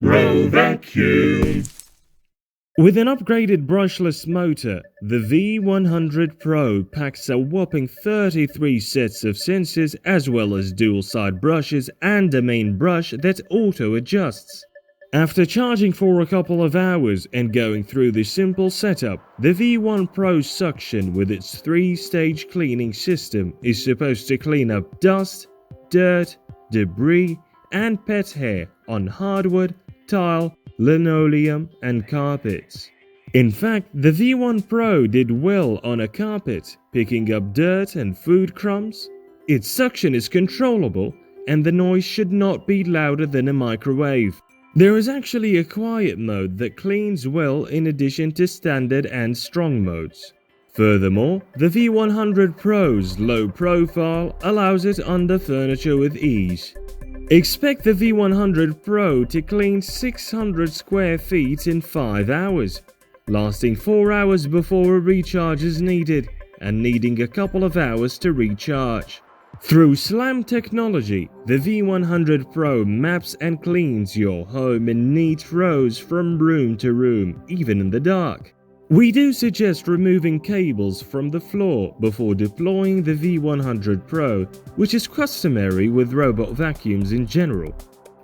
Pro Vacuum. With an upgraded brushless motor, the V100 Pro packs a whopping 33 sets of sensors as well as dual-side brushes and a main brush that auto-adjusts. After charging for a couple of hours and going through the simple setup, the V1 Pro's suction with its 3-stage cleaning system is supposed to clean up dust, dirt, debris, and pet hair on hardwood, tile, linoleum, and carpets. In fact, the V1 Pro did well on a carpet, picking up dirt and food crumbs. Its suction is controllable, and the noise should not be louder than a microwave. There is actually a quiet mode that cleans well in addition to standard and strong modes. Furthermore, the V100 Pro's low profile allows it under furniture with ease. Expect the V100 Pro to clean 600 square feet in 5 hours, lasting 4 hours before a recharge is needed and needing a couple of hours to recharge. Through SLAM technology, the V100 Pro maps and cleans your home in neat rows from room to room, even in the dark. We do suggest removing cables from the floor before deploying the V100 Pro, which is customary with robot vacuums in general.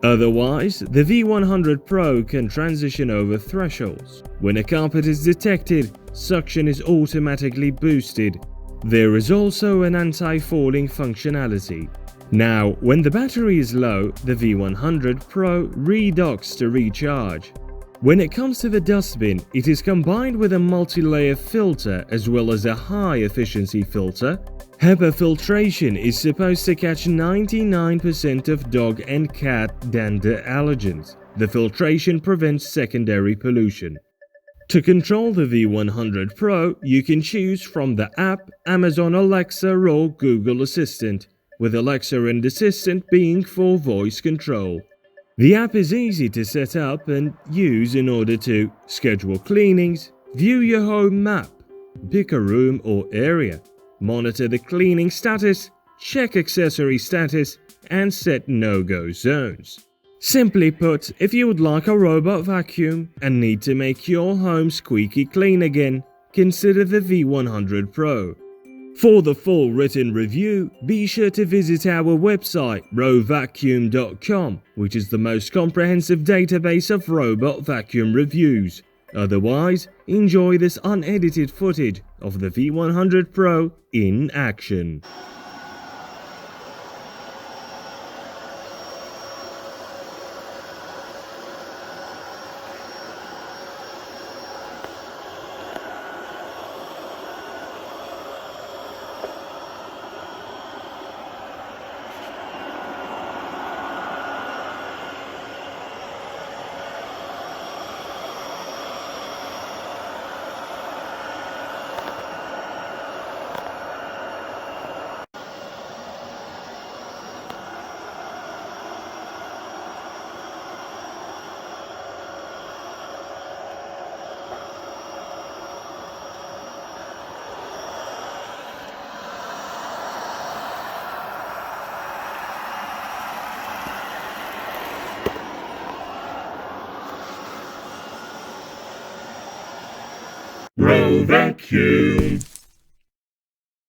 Otherwise, the V100 Pro can transition over thresholds. When a carpet is detected, suction is automatically boosted. There is also an anti-falling functionality. Now, when the battery is low, the V100 Pro redocks to recharge. When it comes to the dustbin, it is combined with a multi-layer filter as well as a high-efficiency filter. HEPA filtration is supposed to catch 99% of dog and cat dander allergens. The filtration prevents secondary pollution. To control the V100 Pro, you can choose from the app, Amazon Alexa or Google Assistant, with Alexa and Assistant being for voice control. The app is easy to set up and use in order to schedule cleanings, view your home map, pick a room or area, monitor the cleaning status, check accessory status, and set no-go zones. Simply put, if you would like a robot vacuum and need to make your home squeaky clean again, consider the V100 Pro. For the full written review, be sure to visit our website rovacuum.com, which is the most comprehensive database of robot vacuum reviews. Otherwise, enjoy this unedited footage of the V100 Pro in action. Pro Vacuum.